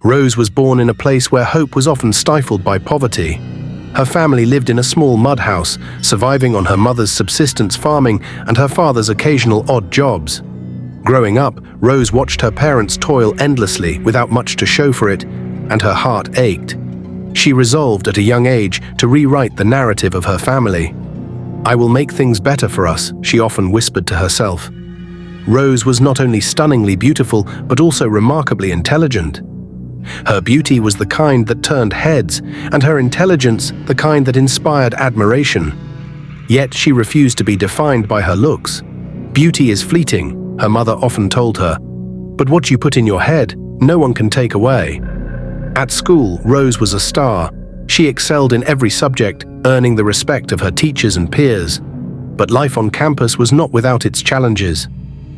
Rose was born in a place where hope was often stifled by poverty. Her family lived in a small mud house, surviving on her mother's subsistence farming and her father's occasional odd jobs. Growing up, Rose watched her parents toil endlessly without much to show for it, and her heart ached. She resolved at a young age to rewrite the narrative of her family. "I will make things better for us," she often whispered to herself. Rose was not only stunningly beautiful, but also remarkably intelligent. Her beauty was the kind that turned heads, and her intelligence the kind that inspired admiration. Yet she refused to be defined by her looks. "Beauty is fleeting," her mother often told her, "but what you put in your head, no one can take away." At school, Rose was a star. She excelled in every subject, earning the respect of her teachers and peers. But life on campus was not without its challenges.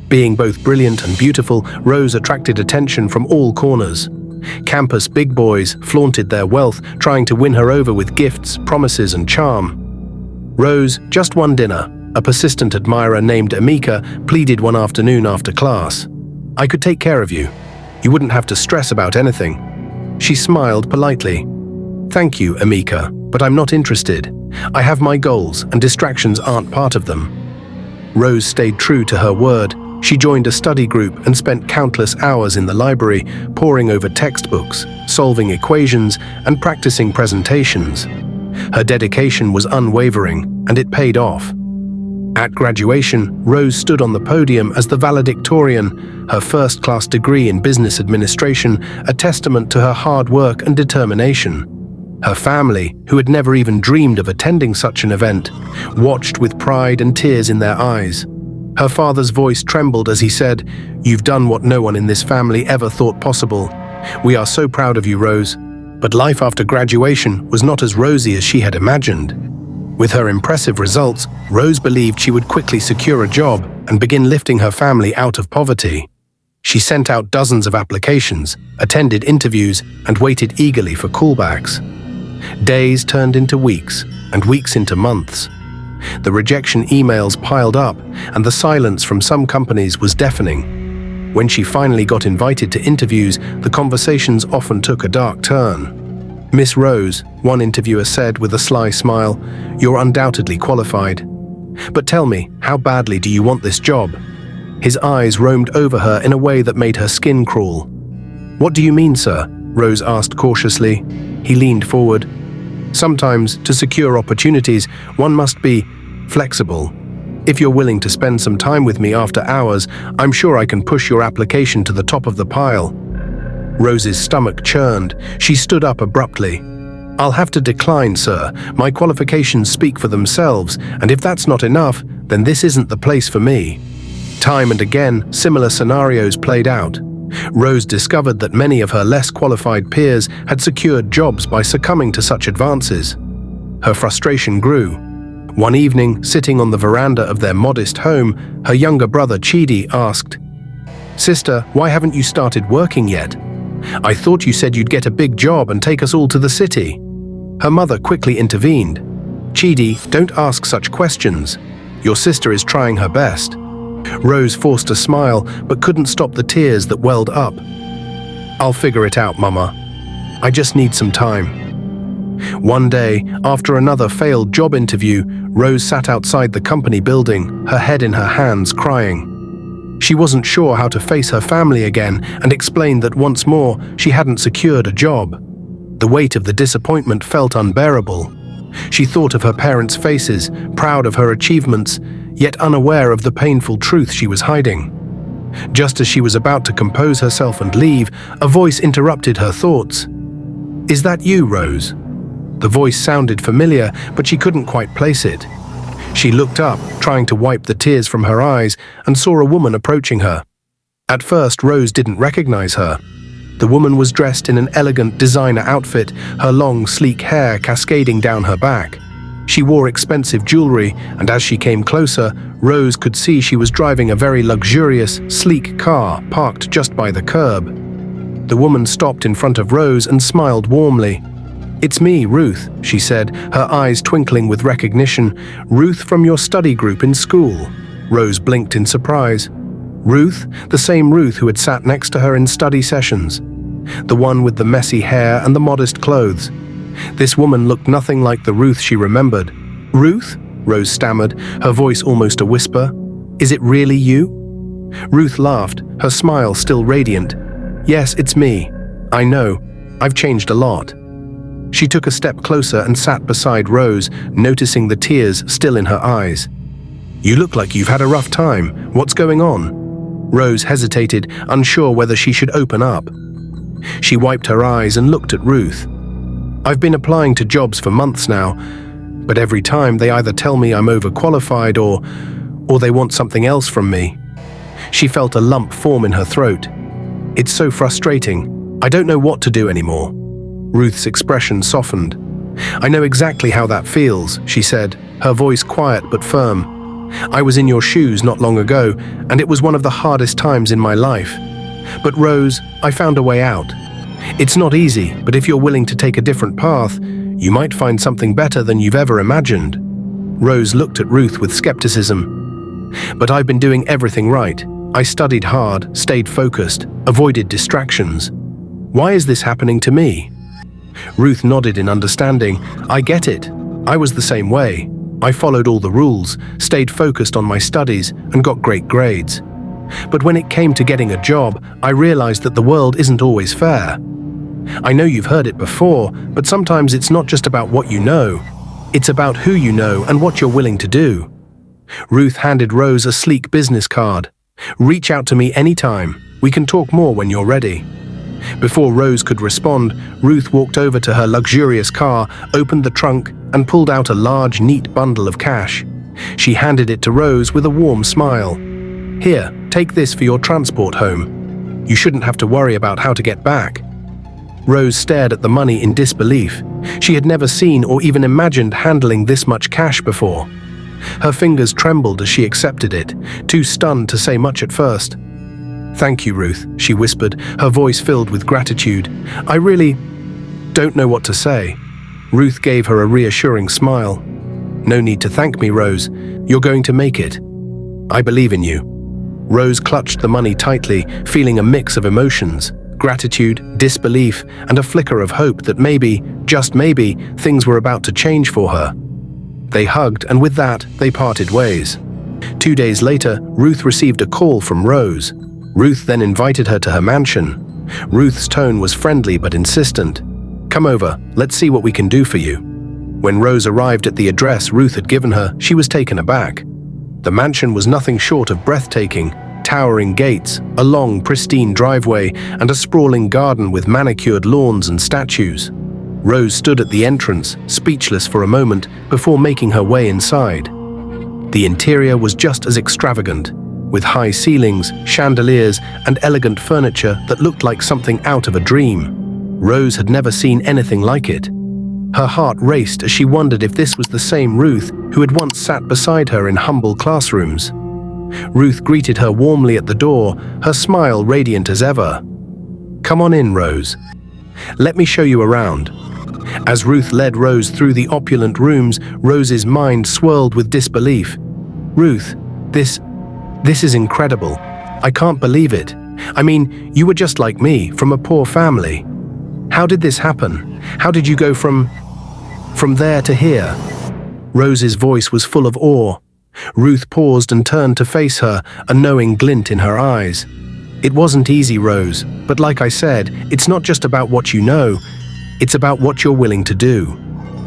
Being both brilliant and beautiful, Rose attracted attention from all corners. Campus big boys flaunted their wealth, trying to win her over with gifts, promises, and charm. Rose, just one dinner, a persistent admirer named Amika pleaded one afternoon after class. "I could take care of you. You wouldn't have to stress about anything." She smiled politely. "Thank you, Amika, but I'm not interested. I have my goals, and distractions aren't part of them." Rose stayed true to her word. She joined a study group and spent countless hours in the library, poring over textbooks, solving equations, and practicing presentations. Her dedication was unwavering, and it paid off. At graduation, Rose stood on the podium as the valedictorian, her first-class degree in business administration, a testament to her hard work and determination. Her family, who had never even dreamed of attending such an event, watched with pride and tears in their eyes. Her father's voice trembled as he said, "You've done what no one in this family ever thought possible. We are so proud of you, Rose." But life after graduation was not as rosy as she had imagined. With her impressive results, Rose believed she would quickly secure a job and begin lifting her family out of poverty. She sent out dozens of applications, attended interviews, and waited eagerly for callbacks. Days turned into weeks, and weeks into months. The rejection emails piled up, and the silence from some companies was deafening. When she finally got invited to interviews, the conversations often took a dark turn. "Miss Rose," one interviewer said with a sly smile, "you're undoubtedly qualified. But tell me, how badly do you want this job?" His eyes roamed over her in a way that made her skin crawl. "What do you mean, sir?" Rose asked cautiously. He leaned forward. "Sometimes, to secure opportunities, one must be flexible. If you're willing to spend some time with me after hours, I'm sure I can push your application to the top of the pile." Rose's stomach churned. She stood up abruptly. "I'll have to decline, sir. My qualifications speak for themselves, and if that's not enough, then this isn't the place for me." Time and again, similar scenarios played out. Rose discovered that many of her less qualified peers had secured jobs by succumbing to such advances. Her frustration grew. One evening, sitting on the veranda of their modest home, her younger brother Chidi asked, "Sister, why haven't you started working yet? I thought you said you'd get a big job and take us all to the city." Her mother quickly intervened. "Chidi, don't ask such questions. Your sister is trying her best." Rose forced a smile, but couldn't stop the tears that welled up. "I'll figure it out, Mama. I just need some time." One day, after another failed job interview, Rose sat outside the company building, her head in her hands, crying. She wasn't sure how to face her family again and explained that once more she hadn't secured a job. The weight of the disappointment felt unbearable. She thought of her parents' faces, proud of her achievements, yet unaware of the painful truth she was hiding. Just as she was about to compose herself and leave, a voice interrupted her thoughts. "Is that you, Rose?" The voice sounded familiar, but she couldn't quite place it. She looked up, trying to wipe the tears from her eyes, and saw a woman approaching her. At first, Rose didn't recognize her. The woman was dressed in an elegant designer outfit, her long, sleek hair cascading down her back. She wore expensive jewelry, and as she came closer, Rose could see she was driving a very luxurious, sleek car parked just by the curb. The woman stopped in front of Rose and smiled warmly. "It's me, Ruth," she said, her eyes twinkling with recognition. "Ruth from your study group in school." Rose blinked in surprise. Ruth, the same Ruth who had sat next to her in study sessions. the one with the messy hair and the modest clothes. This woman looked nothing like the Ruth she remembered. "Ruth?" Rose stammered, her voice almost a whisper. "Is it really you?" Ruth laughed, her smile still radiant. "Yes, it's me. I know. I've changed a lot." She took a step closer and sat beside Rose, noticing the tears still in her eyes. "You look like you've had a rough time. What's going on?" Rose hesitated, unsure whether she should open up. She wiped her eyes and looked at Ruth. "I've been applying to jobs for months now, but every time they either tell me I'm overqualified or they want something else from me." She felt a lump form in her throat. "It's so frustrating. I don't know what to do anymore." Ruth's expression softened. "I know exactly how that feels," she said, her voice quiet but firm. "I was in your shoes not long ago, and it was one of the hardest times in my life. But Rose, I found a way out. It's not easy, but if you're willing to take a different path, you might find something better than you've ever imagined." Rose looked at Ruth with skepticism. "But I've been doing everything right. I studied hard, stayed focused, avoided distractions. Why is this happening to me?" Ruth nodded in understanding. "I get it. I was the same way. I followed all the rules, stayed focused on my studies, and got great grades. But when it came to getting a job, I realized that the world isn't always fair. I know you've heard it before, but sometimes it's not just about what you know. It's about who you know and what you're willing to do." Ruth handed Rose a sleek business card. "Reach out to me anytime. We can talk more when you're ready." Before Rose could respond, Ruth walked over to her luxurious car, opened the trunk, and pulled out a large, neat bundle of cash. She handed it to Rose with a warm smile. "Here, take this for your transport home. You shouldn't have to worry about how to get back." Rose stared at the money in disbelief. She had never seen or even imagined handling this much cash before. Her fingers trembled as she accepted it, too stunned to say much at first. "Thank you, Ruth," she whispered, her voice filled with gratitude. "I really don't know what to say." Ruth gave her a reassuring smile. "No need to thank me, Rose. You're going to make it. I believe in you." Rose clutched the money tightly, feeling a mix of emotions: gratitude, disbelief, and a flicker of hope that maybe, just maybe, things were about to change for her. They hugged, and with that, they parted ways. 2 days later, Ruth received a call from Rose. Ruth then invited her to her mansion. Ruth's tone was friendly but insistent. "Come over, let's see what we can do for you." When Rose arrived at the address Ruth had given her, she was taken aback. The mansion was nothing short of breathtaking: towering gates, a long, pristine driveway, and a sprawling garden with manicured lawns and statues. Rose stood at the entrance, speechless for a moment, before making her way inside. The interior was just as extravagant, with high ceilings, chandeliers, and elegant furniture that looked like something out of a dream. Rose had never seen anything like it. Her heart raced as she wondered if this was the same Ruth who had once sat beside her in humble classrooms. Ruth greeted her warmly at the door, her smile radiant as ever. "Come on in, Rose. Let me show you around." As Ruth led Rose through the opulent rooms, Rose's mind swirled with disbelief. "Ruth, this is incredible. I can't believe it. I mean, you were just like me, from a poor family. How did this happen? How did you go from there to here?" Rose's voice was full of awe. Ruth paused and turned to face her, a knowing glint in her eyes. "It wasn't easy, Rose, but like I said, it's not just about what you know, it's about what you're willing to do."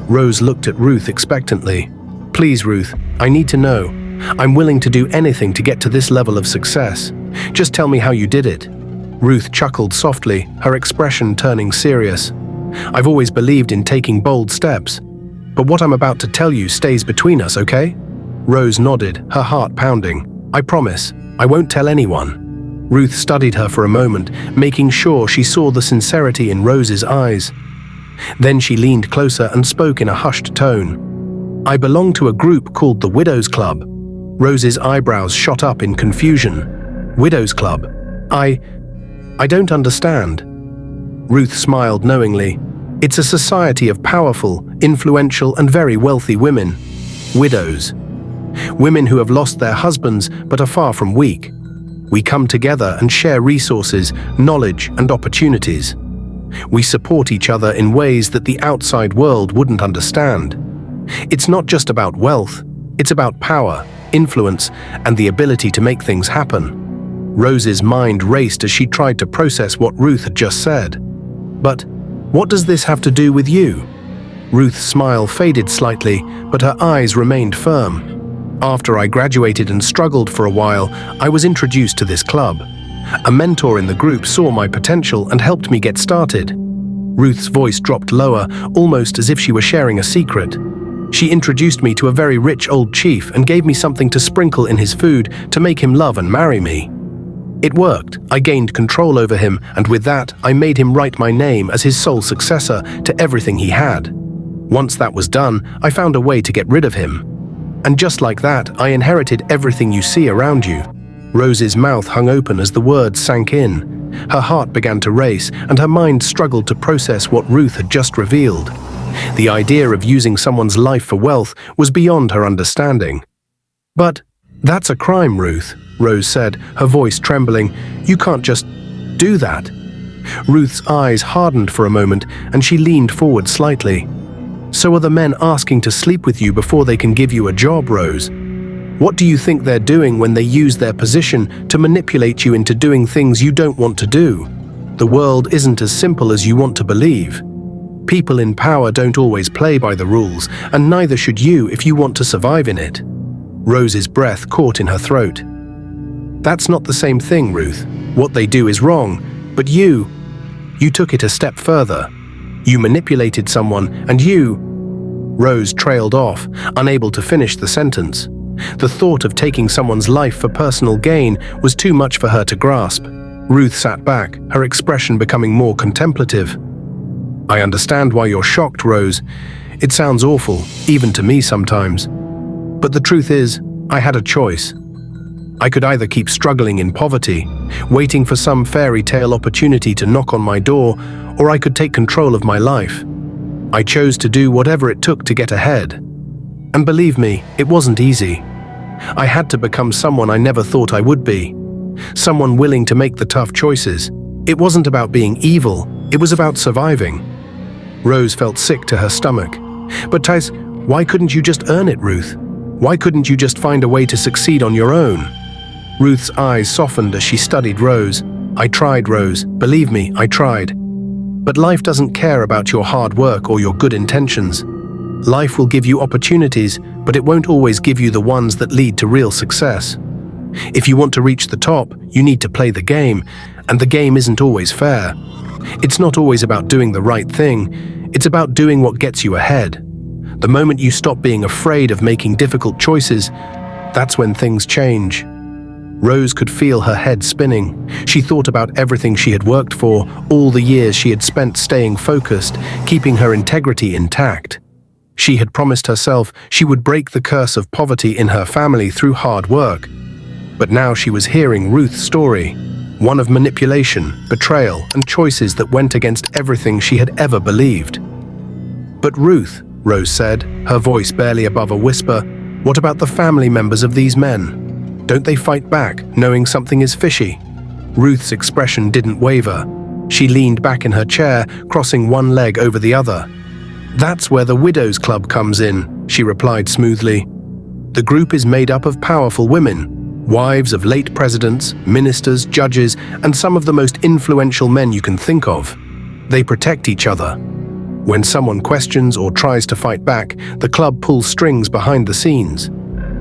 Rose looked at Ruth expectantly. "Please, Ruth, I need to know. I'm willing to do anything to get to this level of success. Just tell me how you did it." Ruth chuckled softly, her expression turning serious. "I've always believed in taking bold steps. But what I'm about to tell you stays between us, okay?" Rose nodded, her heart pounding. "I promise, I won't tell anyone." Ruth studied her for a moment, making sure she saw the sincerity in Rose's eyes. Then she leaned closer and spoke in a hushed tone. "I belong to a group called the Widows Club." Rose's eyebrows shot up in confusion. "Widows Club? I don't understand." Ruth smiled knowingly. "It's a society of powerful, influential, and very wealthy women. Widows. Women who have lost their husbands but are far from weak. We come together and share resources, knowledge, and opportunities. We support each other in ways that the outside world wouldn't understand. It's not just about wealth, it's about power, influence, and the ability to make things happen. Rose's mind raced as she tried to process what Ruth had just said. But what does this have to do with you? Ruth's smile faded slightly, but her eyes remained firm. After I graduated and struggled for a while, I was introduced to this club. A mentor in the group saw my potential and helped me get started. Ruth's voice dropped lower, almost as if she were sharing a secret. She introduced me to a very rich old chief and gave me something to sprinkle in his food to make him love and marry me. It worked. I gained control over him, and with that, I made him write my name as his sole successor to everything he had. Once that was done, I found a way to get rid of him. And just like that, I inherited everything you see around you. Rose's mouth hung open as the words sank in. Her heart began to race, and her mind struggled to process what Ruth had just revealed. The idea of using someone's life for wealth was beyond her understanding. "But that's a crime, Ruth," Rose said, her voice trembling. "You can't just do that." Ruth's eyes hardened for a moment, and she leaned forward slightly. "So are the men asking to sleep with you before they can give you a job, Rose? What do you think they're doing when they use their position to manipulate you into doing things you don't want to do? The world isn't as simple as you want to believe. People in power don't always play by the rules, and neither should you if you want to survive in it." Rose's breath caught in her throat. "That's not the same thing, Ruth. What they do is wrong, but you took it a step further. You manipulated someone, and you—" Rose trailed off, unable to finish the sentence. The thought of taking someone's life for personal gain was too much for her to grasp. Ruth sat back, her expression becoming more contemplative. "I understand why you're shocked, Rose. It sounds awful, even to me sometimes. But the truth is, I had a choice. I could either keep struggling in poverty, waiting for some fairy tale opportunity to knock on my door, or I could take control of my life. I chose to do whatever it took to get ahead. And believe me, it wasn't easy. I had to become someone I never thought I would be. Someone willing to make the tough choices. It wasn't about being evil, it was about surviving." Rose felt sick to her stomach. "But Tice, why couldn't you just earn it, Ruth? Why couldn't you just find a way to succeed on your own?" Ruth's eyes softened as she studied Rose. "I tried, Rose. Believe me, I tried. But life doesn't care about your hard work or your good intentions. Life will give you opportunities, but it won't always give you the ones that lead to real success. If you want to reach the top, you need to play the game, and the game isn't always fair. It's not always about doing the right thing, it's about doing what gets you ahead. The moment you stop being afraid of making difficult choices, that's when things change." Rose could feel her head spinning. She thought about everything she had worked for, all the years she had spent staying focused, keeping her integrity intact. She had promised herself she would break the curse of poverty in her family through hard work. But now she was hearing Ruth's story, one of manipulation, betrayal, and choices that went against everything she had ever believed. "But Ruth," Rose said, her voice barely above a whisper, "what about the family members of these men? Don't they fight back, knowing something is fishy?" Ruth's expression didn't waver. She leaned back in her chair, crossing one leg over the other. "That's where the Widows' Club comes in," she replied smoothly. "The group is made up of powerful women, wives of late presidents, ministers, judges, and some of the most influential men you can think of. They protect each other. When someone questions or tries to fight back, the club pulls strings behind the scenes.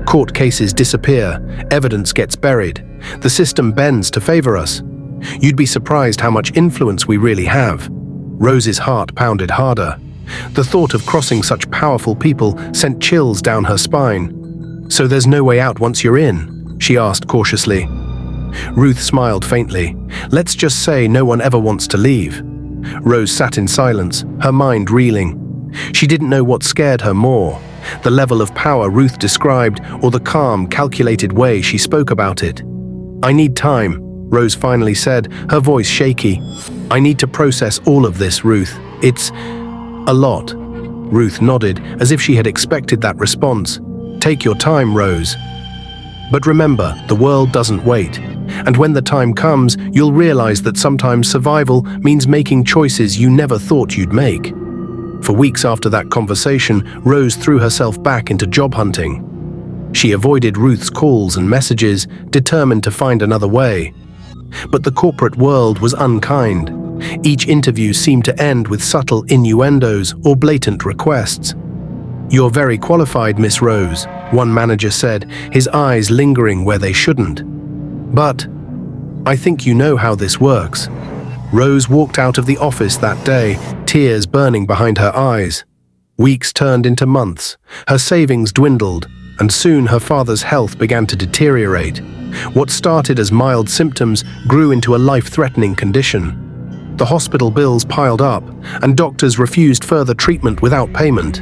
Court cases disappear, evidence gets buried. The system bends to favor us. You'd be surprised how much influence we really have." Rose's heart pounded harder. The thought of crossing such powerful people sent chills down her spine. "So there's no way out once you're in?" she asked cautiously. Ruth smiled faintly. "Let's just say no one ever wants to leave." Rose sat in silence, her mind reeling. She didn't know what scared her more, the level of power Ruth described or the calm, calculated way she spoke about it. "I need time," Rose finally said, her voice shaky. "I need to process all of this, Ruth. It's a lot." Ruth nodded, as if she had expected that response. "Take your time, Rose. But remember, the world doesn't wait. And when the time comes, you'll realize that sometimes survival means making choices you never thought you'd make. For weeks after that conversation, Rose threw herself back into job hunting. She avoided Ruth's calls and messages, determined to find another way. But the corporate world was unkind. Each interview seemed to end with subtle innuendos or blatant requests. "You're very qualified, Miss Rose," one manager said, his eyes lingering where they shouldn't. "But I think you know how this works." Rose walked out of the office that day, tears burning behind her eyes. Weeks turned into months. Her savings dwindled, and soon her father's health began to deteriorate. What started as mild symptoms grew into a life-threatening condition. The hospital bills piled up, and doctors refused further treatment without payment.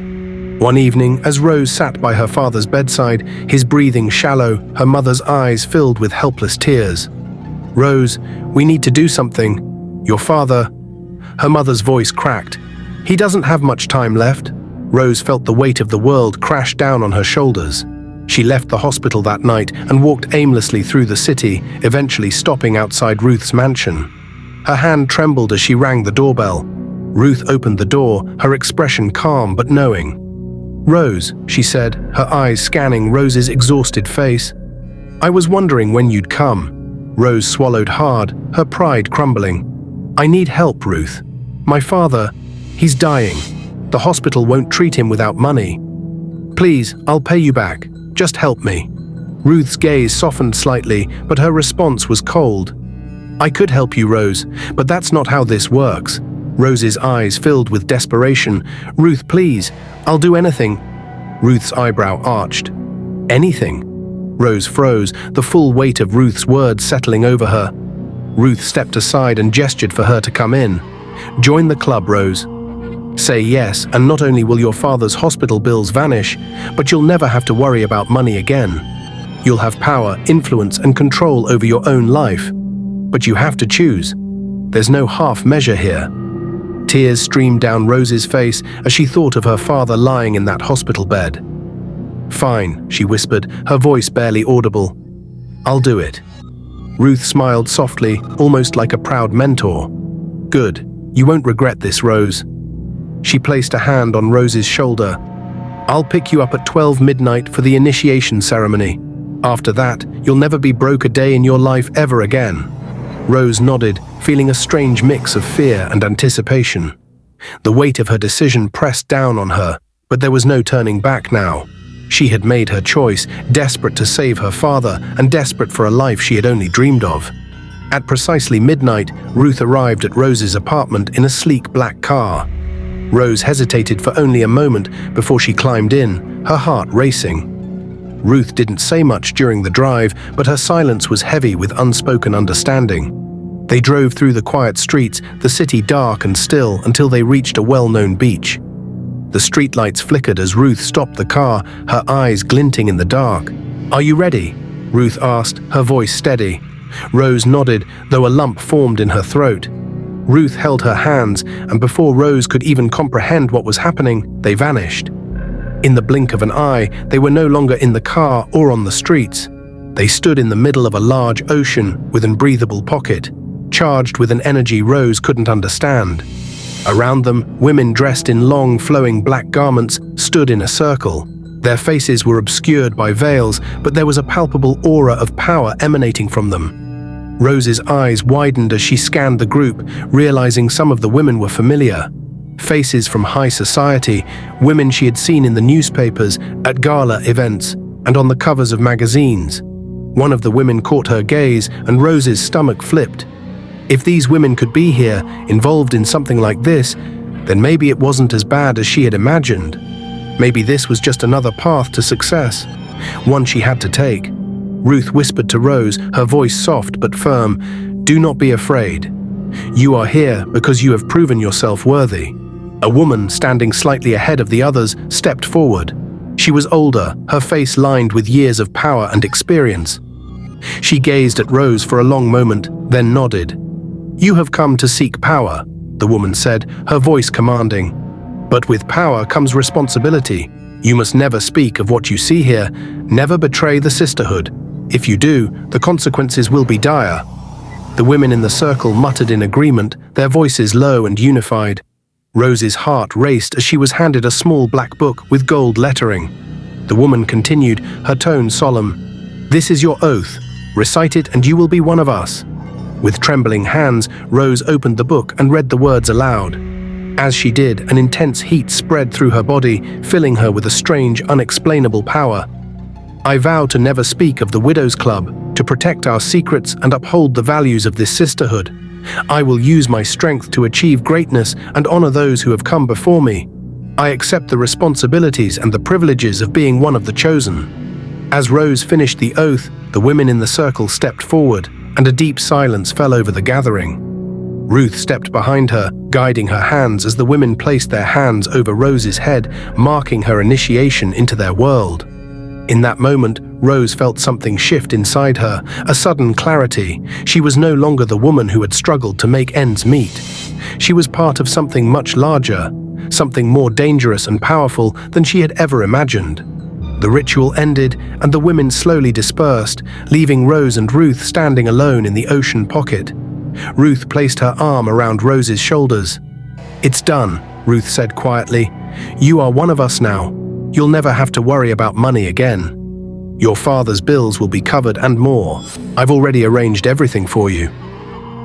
One evening, as Rose sat by her father's bedside, his breathing shallow, her mother's eyes filled with helpless tears. "Rose, we need to do something. Your father..." Her mother's voice cracked. "He doesn't have much time left." Rose felt the weight of the world crash down on her shoulders. She left the hospital that night and walked aimlessly through the city, eventually stopping outside Ruth's mansion. Her hand trembled as she rang the doorbell. Ruth opened the door, her expression calm but knowing. "Rose," she said, her eyes scanning Rose's exhausted face. "I was wondering when you'd come." Rose swallowed hard, her pride crumbling. "I need help, Ruth. My father, he's dying. The hospital won't treat him without money. Please, I'll pay you back. Just help me." Ruth's gaze softened slightly, but her response was cold. "I could help you, Rose, but that's not how this works." Rose's eyes filled with desperation. "Ruth, please, I'll do anything." Ruth's eyebrow arched. "Anything?" Rose froze, the full weight of Ruth's words settling over her. Ruth stepped aside and gestured for her to come in. "Join the club, Rose. Say yes, and not only will your father's hospital bills vanish, but you'll never have to worry about money again. You'll have power, influence, and control over your own life. But you have to choose. There's no half measure here." Tears streamed down Rose's face as she thought of her father lying in that hospital bed. "Fine," she whispered, her voice barely audible. "I'll do it." Ruth smiled softly, almost like a proud mentor. "Good. You won't regret this, Rose." She placed a hand on Rose's shoulder. "I'll pick you up at 12 midnight for the initiation ceremony. After that, you'll never be broke a day in your life ever again." Rose nodded, feeling a strange mix of fear and anticipation. The weight of her decision pressed down on her, but there was no turning back now. She had made her choice, desperate to save her father and desperate for a life she had only dreamed of. At precisely midnight, Ruth arrived at Rose's apartment in a sleek black car. Rose hesitated for only a moment before she climbed in, her heart racing. Ruth didn't say much during the drive, but her silence was heavy with unspoken understanding. They drove through the quiet streets, the city dark and still, until they reached a well-known beach. The streetlights flickered as Ruth stopped the car, her eyes glinting in the dark. "Are you ready?" Ruth asked, her voice steady. Rose nodded, though a lump formed in her throat. Ruth held her hands, and before Rose could even comprehend what was happening, they vanished. In the blink of an eye, they were no longer in the car or on the streets. They stood in the middle of a large ocean with an unbreathable pocket, charged with an energy Rose couldn't understand. Around them, women dressed in long, flowing black garments stood in a circle. Their faces were obscured by veils, but there was a palpable aura of power emanating from them. Rose's eyes widened as she scanned the group, realizing some of the women were familiar. Faces from high society, women she had seen in the newspapers, at gala events, and on the covers of magazines. One of the women caught her gaze, and Rose's stomach flipped. If these women could be here, involved in something like this, then maybe it wasn't as bad as she had imagined. Maybe this was just another path to success, one she had to take. Ruth whispered to Rose, her voice soft but firm, "Do not be afraid. You are here because you have proven yourself worthy." A woman, standing slightly ahead of the others, stepped forward. She was older, her face lined with years of power and experience. She gazed at Rose for a long moment, then nodded. "You have come to seek power," the woman said, her voice commanding. "But with power comes responsibility. You must never speak of what you see here, never betray the sisterhood. If you do, the consequences will be dire." The women in the circle muttered in agreement, their voices low and unified. Rose's heart raced as she was handed a small black book with gold lettering. The woman continued, her tone solemn. "This is your oath. Recite it and you will be one of us." With trembling hands, Rose opened the book and read the words aloud. As she did, an intense heat spread through her body, filling her with a strange, unexplainable power. "I vow to never speak of the Widows' Club, to protect our secrets and uphold the values of this sisterhood. I will use my strength to achieve greatness and honor those who have come before me. I accept the responsibilities and the privileges of being one of the chosen." As Rose finished the oath, the women in the circle stepped forward, and a deep silence fell over the gathering. Ruth stepped behind her, guiding her hands as the women placed their hands over Rose's head, marking her initiation into their world. In that moment, Rose felt something shift inside her, a sudden clarity. She was no longer the woman who had struggled to make ends meet. She was part of something much larger, something more dangerous and powerful than she had ever imagined. The ritual ended, and the women slowly dispersed, leaving Rose and Ruth standing alone in the ocean pocket. Ruth placed her arm around Rose's shoulders. "It's done," Ruth said quietly. "You are one of us now. You'll never have to worry about money again. Your father's bills will be covered and more. I've already arranged everything for you."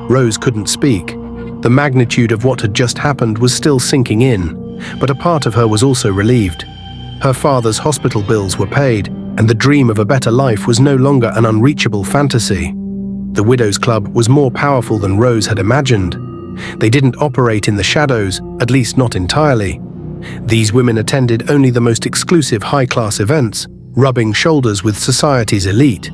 Rose couldn't speak. The magnitude of what had just happened was still sinking in, but a part of her was also relieved. Her father's hospital bills were paid, and the dream of a better life was no longer an unreachable fantasy. The Widows' Club was more powerful than Rose had imagined. They didn't operate in the shadows, at least not entirely. These women attended only the most exclusive high-class events, rubbing shoulders with society's elite.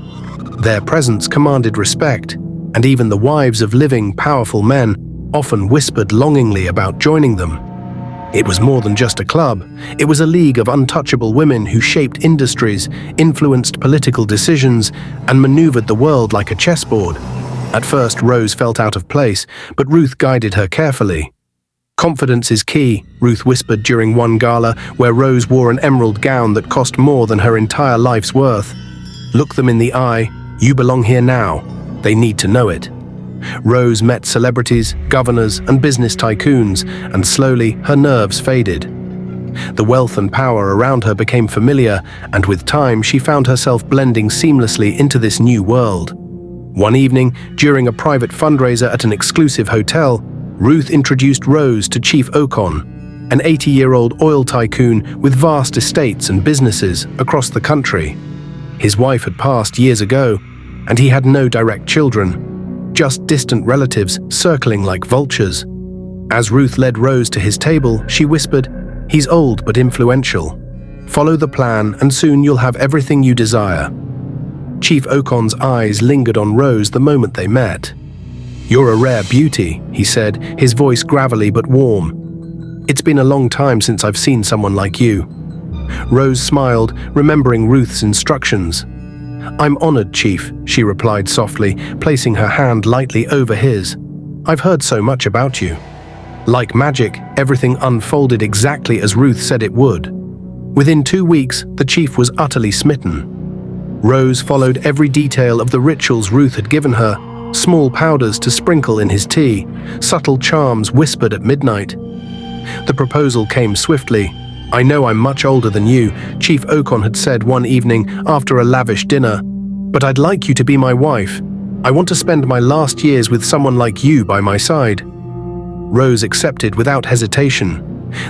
Their presence commanded respect, and even the wives of living, powerful men often whispered longingly about joining them. It was more than just a club. It was a league of untouchable women who shaped industries, influenced political decisions, and maneuvered the world like a chessboard. At first, Rose felt out of place, but Ruth guided her carefully. "Confidence is key," Ruth whispered during one gala where Rose wore an emerald gown that cost more than her entire life's worth. "Look them in the eye. You belong here now. They need to know it." Rose met celebrities, governors, and business tycoons, and slowly her nerves faded. The wealth and power around her became familiar, and with time she found herself blending seamlessly into this new world. One evening, during a private fundraiser at an exclusive hotel, Ruth introduced Rose to Chief Okon, an 80-year-old oil tycoon with vast estates and businesses across the country. His wife had passed years ago, and he had no direct children, just distant relatives circling like vultures. As Ruth led Rose to his table, she whispered, "He's old but influential. Follow the plan and soon you'll have everything you desire." Chief Okon's eyes lingered on Rose the moment they met. "You're a rare beauty," he said, his voice gravelly but warm. "It's been a long time since I've seen someone like you." Rose smiled, remembering Ruth's instructions. "I'm honored, Chief," she replied softly, placing her hand lightly over his. "I've heard so much about you." Like magic, everything unfolded exactly as Ruth said it would. Within 2 weeks, the chief was utterly smitten. Rose followed every detail of the rituals Ruth had given her, small powders to sprinkle in his tea, subtle charms whispered at midnight. The proposal came swiftly. "I know I'm much older than you," Chief Okon had said one evening after a lavish dinner, "but I'd like you to be my wife. I want to spend my last years with someone like you by my side." Rose accepted without hesitation.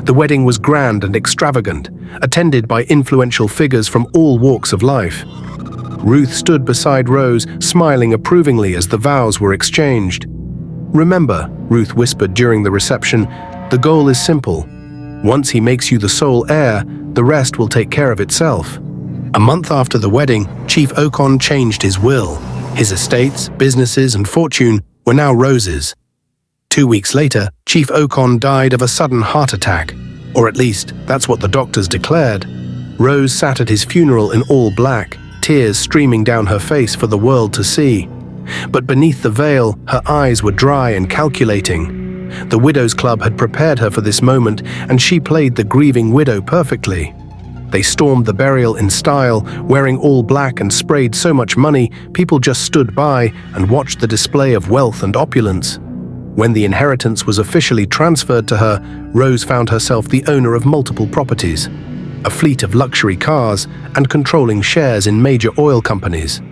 The wedding was grand and extravagant, attended by influential figures from all walks of life. Ruth stood beside Rose, smiling approvingly as the vows were exchanged. "Remember," Ruth whispered during the reception, "the goal is simple. Once he makes you the sole heir, the rest will take care of itself." A month after the wedding, Chief Okon changed his will. His estates, businesses, and fortune were now Rose's. 2 weeks later, Chief Okon died of a sudden heart attack, or at least that's what the doctors declared. Rose sat at his funeral in all black, tears streaming down her face for the world to see. But beneath the veil, her eyes were dry and calculating. The Widows' Club had prepared her for this moment, and she played the grieving widow perfectly. They stormed the burial in style, wearing all black and sprayed so much money, people just stood by and watched the display of wealth and opulence. When the inheritance was officially transferred to her, Rose found herself the owner of multiple properties, a fleet of luxury cars, and controlling shares in major oil companies.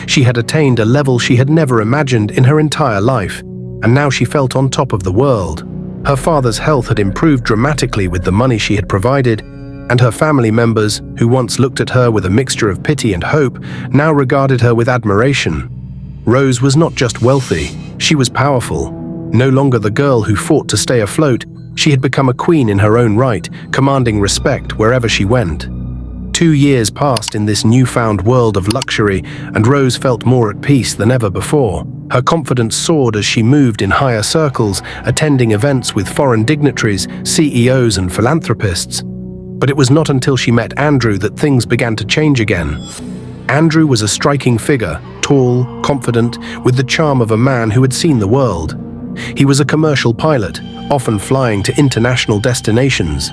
She had attained a level she had never imagined in her entire life, and now she felt on top of the world. Her father's health had improved dramatically with the money she had provided, and her family members, who once looked at her with a mixture of pity and hope, now regarded her with admiration. Rose was not just wealthy, she was powerful. No longer the girl who fought to stay afloat, she had become a queen in her own right, commanding respect wherever she went. 2 years passed in this newfound world of luxury, and Rose felt more at peace than ever before. Her confidence soared as she moved in higher circles, attending events with foreign dignitaries, CEOs, and philanthropists. But it was not until she met Andrew that things began to change again. Andrew was a striking figure, tall, confident, with the charm of a man who had seen the world. He was a commercial pilot, often flying to international destinations.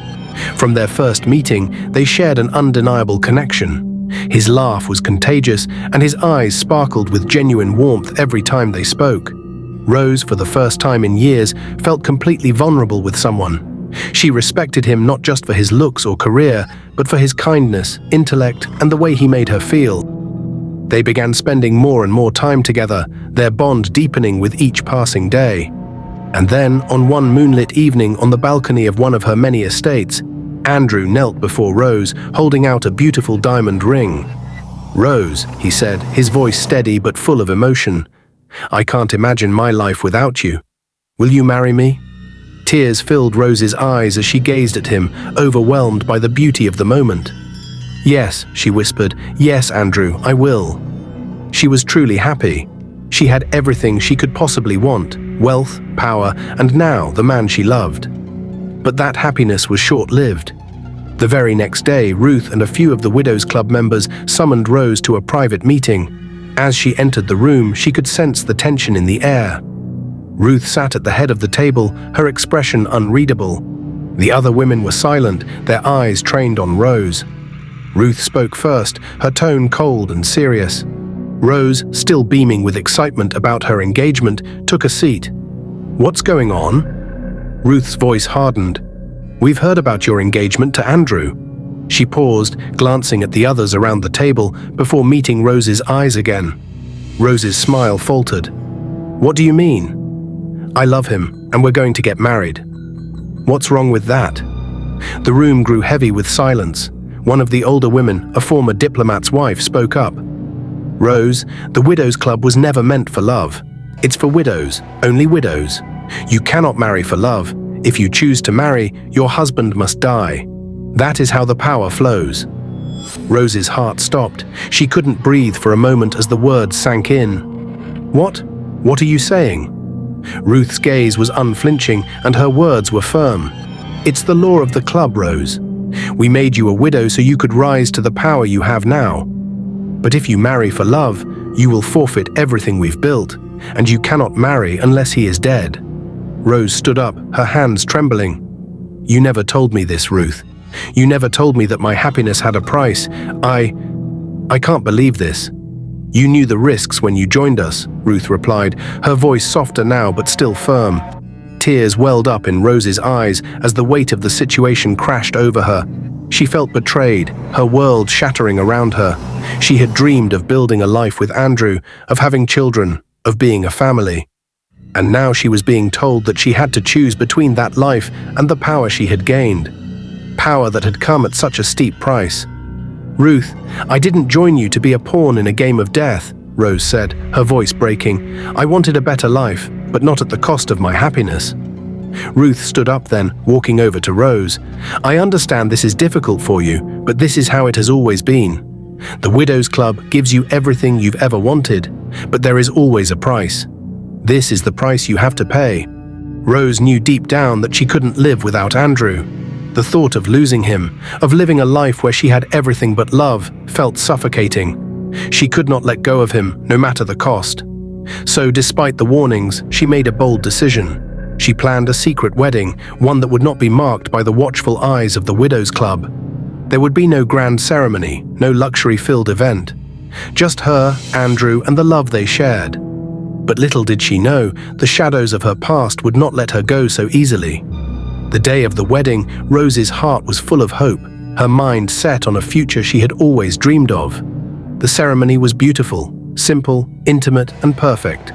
From their first meeting, they shared an undeniable connection. His laugh was contagious, and his eyes sparkled with genuine warmth every time they spoke. Rose, for the first time in years, felt completely vulnerable with someone. She respected him not just for his looks or career, but for his kindness, intellect, and the way he made her feel. They began spending more and more time together, their bond deepening with each passing day. And then, on one moonlit evening on the balcony of one of her many estates, Andrew knelt before Rose, holding out a beautiful diamond ring. "Rose," he said, his voice steady but full of emotion, "I can't imagine my life without you. Will you marry me?" Tears filled Rose's eyes as she gazed at him, overwhelmed by the beauty of the moment. "Yes," she whispered, "yes, Andrew, I will." She was truly happy. She had everything she could possibly want, wealth, power, and now the man she loved. But that happiness was short-lived. The very next day, Ruth and a few of the Widows' Club members summoned Rose to a private meeting. As she entered the room, she could sense the tension in the air. Ruth sat at the head of the table, her expression unreadable. The other women were silent, their eyes trained on Rose. Ruth spoke first, her tone cold and serious. Rose, still beaming with excitement about her engagement, took a seat. "What's going on?" Ruth's voice hardened. "We've heard about your engagement to Andrew." She paused, glancing at the others around the table before meeting Rose's eyes again. Rose's smile faltered. "What do you mean?" "I love him, and we're going to get married." "What's wrong with that?" The room grew heavy with silence. One of the older women, a former diplomat's wife, spoke up. "Rose, the Widows' Club was never meant for love. It's for widows, only widows. You cannot marry for love. If you choose to marry, your husband must die. That is how the power flows." Rose's heart stopped. She couldn't breathe for a moment as the words sank in. "What? What are you saying?" Ruth's gaze was unflinching, and her words were firm. "It's the law of the club, Rose. We made you a widow so you could rise to the power you have now. But if you marry for love, you will forfeit everything we've built, and you cannot marry unless he is dead." Rose stood up, her hands trembling. "You never told me this, Ruth. You never told me that my happiness had a price. I can't believe this." "You knew the risks when you joined us," Ruth replied, her voice softer now but still firm. Tears welled up in Rose's eyes as the weight of the situation crashed over her. She felt betrayed, her world shattering around her. She had dreamed of building a life with Andrew, of having children, of being a family. And now she was being told that she had to choose between that life and the power she had gained. Power that had come at such a steep price. "Ruth, I didn't join you to be a pawn in a game of death," Rose said, her voice breaking. "I wanted a better life, but not at the cost of my happiness." Ruth stood up then, walking over to Rose. "I understand this is difficult for you, but this is how it has always been. The Widows' Club gives you everything you've ever wanted, but there is always a price. This is the price you have to pay." Rose knew deep down that she couldn't live without Andrew. The thought of losing him, of living a life where she had everything but love, felt suffocating. She could not let go of him, no matter the cost. So, despite the warnings, she made a bold decision. She planned a secret wedding, one that would not be marked by the watchful eyes of the Widows' Club. There would be no grand ceremony, no luxury-filled event. Just her, Andrew, and the love they shared. But little did she know, the shadows of her past would not let her go so easily. The day of the wedding, Rose's heart was full of hope, her mind set on a future she had always dreamed of. The ceremony was beautiful, simple, intimate, and perfect.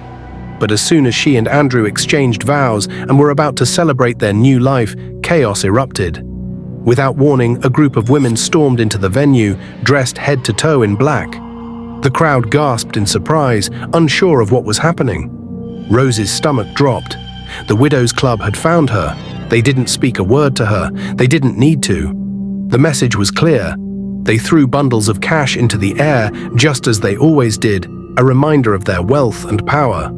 But as soon as she and Andrew exchanged vows and were about to celebrate their new life, chaos erupted. Without warning, a group of women stormed into the venue, dressed head to toe in black. The crowd gasped in surprise, unsure of what was happening. Rose's stomach dropped. The Widows' Club had found her. They didn't speak a word to her. They didn't need to. The message was clear. They threw bundles of cash into the air, just as they always did, a reminder of their wealth and power.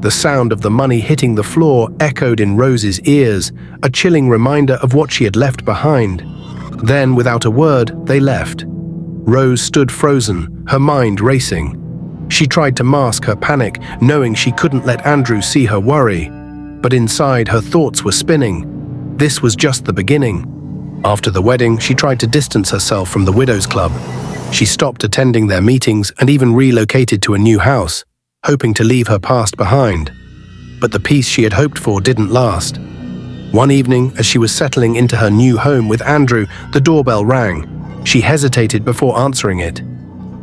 The sound of the money hitting the floor echoed in Rose's ears, a chilling reminder of what she had left behind. Then, without a word, they left. Rose stood frozen, her mind racing. She tried to mask her panic, knowing she couldn't let Andrew see her worry. But inside, her thoughts were spinning. This was just the beginning. After the wedding, she tried to distance herself from the Widows' Club. She stopped attending their meetings and even relocated to a new house, hoping to leave her past behind. But the peace she had hoped for didn't last. One evening, as she was settling into her new home with Andrew, the doorbell rang. She hesitated before answering it.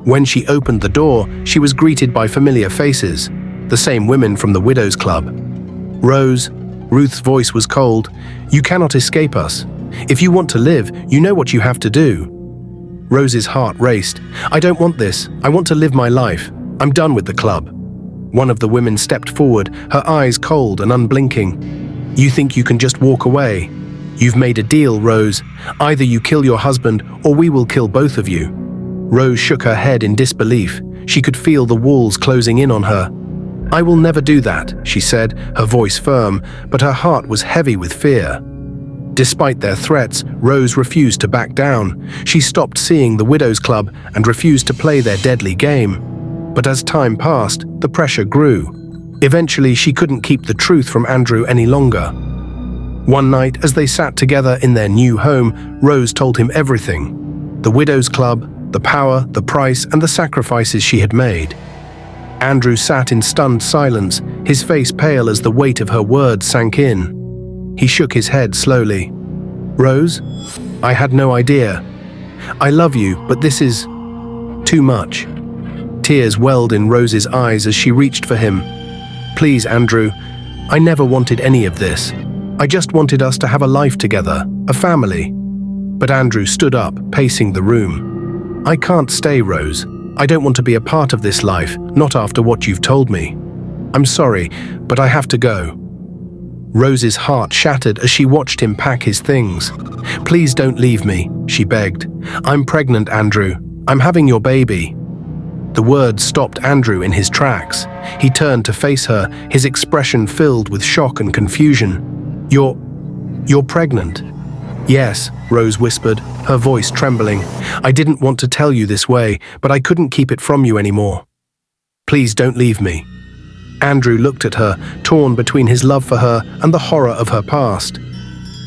When she opened the door, she was greeted by familiar faces, the same women from the Widows' Club. "Rose," Ruth's voice was cold, "you cannot escape us. If you want to live, you know what you have to do." Rose's heart raced. "I don't want this. I want to live my life. I'm done with the club." One of the women stepped forward, her eyes cold and unblinking. "You think you can just walk away? You've made a deal, Rose. Either you kill your husband or we will kill both of you." Rose shook her head in disbelief. She could feel the walls closing in on her. "I will never do that," she said, her voice firm, but her heart was heavy with fear. Despite their threats, Rose refused to back down. She stopped seeing the Widows' Club and refused to play their deadly game. But as time passed, the pressure grew. Eventually, she couldn't keep the truth from Andrew any longer. One night, as they sat together in their new home, Rose told him everything. The Widows' Club, the power, the price, and the sacrifices she had made. Andrew sat in stunned silence, his face pale as the weight of her words sank in. He shook his head slowly. "Rose, I had no idea. I love you, but this is too much." Tears welled in Rose's eyes as she reached for him. "Please, Andrew, I never wanted any of this. I just wanted us to have a life together, a family." But Andrew stood up, pacing the room. "I can't stay, Rose. I don't want to be a part of this life, not after what you've told me. I'm sorry, but I have to go." Rose's heart shattered as she watched him pack his things. "Please don't leave me," she begged. "I'm pregnant, Andrew. I'm having your baby." The words stopped Andrew in his tracks. He turned to face her, his expression filled with shock and confusion. You're pregnant?" "Yes," Rose whispered, her voice trembling. "I didn't want to tell you this way, but I couldn't keep it from you anymore. Please don't leave me." Andrew looked at her, torn between his love for her and the horror of her past.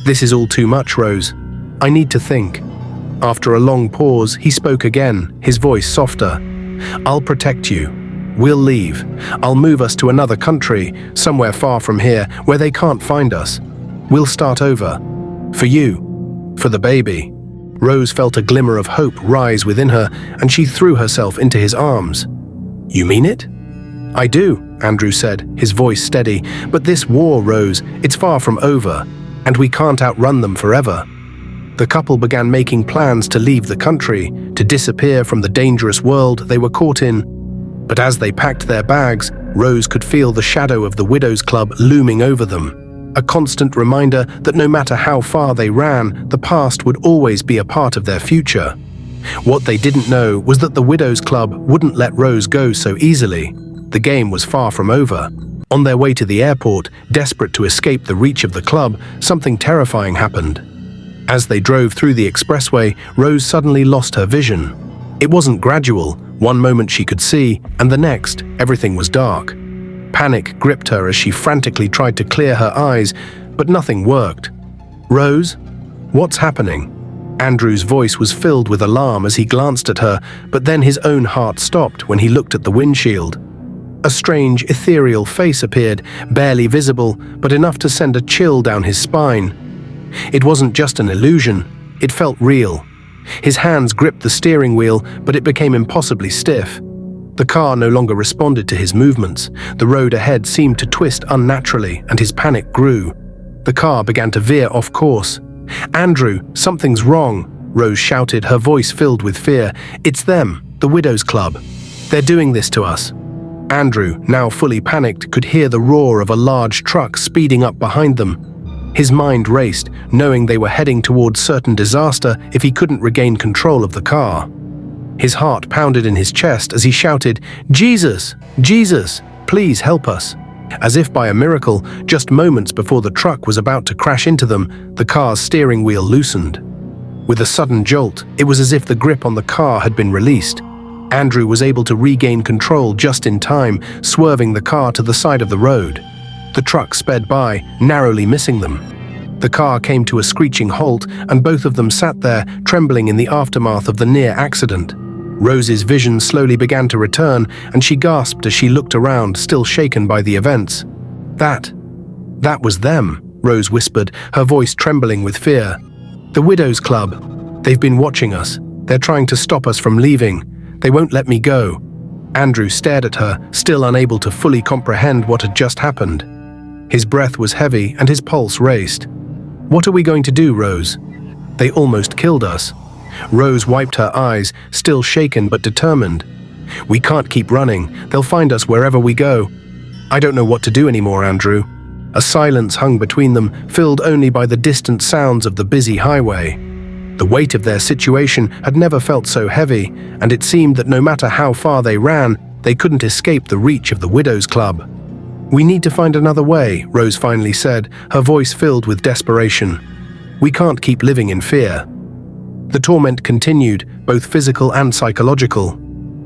"This is all too much, Rose. I need to think." After a long pause, he spoke again, his voice softer. "I'll protect you. We'll leave. I'll move us to another country, somewhere far from here, where they can't find us. We'll start over. For you. For the baby." Rose felt a glimmer of hope rise within her, and she threw herself into his arms. "You mean it?" "I do," Andrew said, his voice steady. "But this war, Rose, it's far from over, and we can't outrun them forever." The couple began making plans to leave the country, to disappear from the dangerous world they were caught in. But as they packed their bags, Rose could feel the shadow of the Widows' Club looming over them, a constant reminder that no matter how far they ran, the past would always be a part of their future. What they didn't know was that the Widows' Club wouldn't let Rose go so easily. The game was far from over. On their way to the airport, desperate to escape the reach of the club, something terrifying happened. As they drove through the expressway, Rose suddenly lost her vision. It wasn't gradual. One moment she could see, and the next, everything was dark. Panic gripped her as she frantically tried to clear her eyes, but nothing worked. "Rose, what's happening?" Andrew's voice was filled with alarm as he glanced at her, but then his own heart stopped when he looked at the windshield. A strange, ethereal face appeared, barely visible, but enough to send a chill down his spine. It wasn't just an illusion, it felt real. His hands gripped the steering wheel, but it became impossibly stiff. The car no longer responded to his movements. The road ahead seemed to twist unnaturally, and his panic grew. The car began to veer off course. "Andrew, something's wrong," Rose shouted, her voice filled with fear. "It's them, the Widows Club. They're doing this to us." Andrew, now fully panicked, could hear the roar of a large truck speeding up behind them. His mind raced, knowing they were heading towards certain disaster if he couldn't regain control of the car. His heart pounded in his chest as he shouted, "Jesus! Jesus! Please help us!" As if by a miracle, just moments before the truck was about to crash into them, the car's steering wheel loosened. With a sudden jolt, it was as if the grip on the car had been released. Andrew was able to regain control just in time, swerving the car to the side of the road. The truck sped by, narrowly missing them. The car came to a screeching halt, and both of them sat there, trembling in the aftermath of the near accident. Rose's vision slowly began to return, and she gasped as she looked around, still shaken by the events. That was them," Rose whispered, her voice trembling with fear. "The Widows Club. They've been watching us. They're trying to stop us from leaving. They won't let me go." Andrew stared at her, still unable to fully comprehend what had just happened. His breath was heavy and his pulse raced. "What are we going to do, Rose? They almost killed us." Rose wiped her eyes, still shaken but determined. "We can't keep running. They'll find us wherever we go." "I don't know what to do anymore, Andrew." A silence hung between them, filled only by the distant sounds of the busy highway. The weight of their situation had never felt so heavy, and it seemed that no matter how far they ran, they couldn't escape the reach of the Widows Club. "We need to find another way," Rose finally said, her voice filled with desperation. "We can't keep living in fear." The torment continued, both physical and psychological.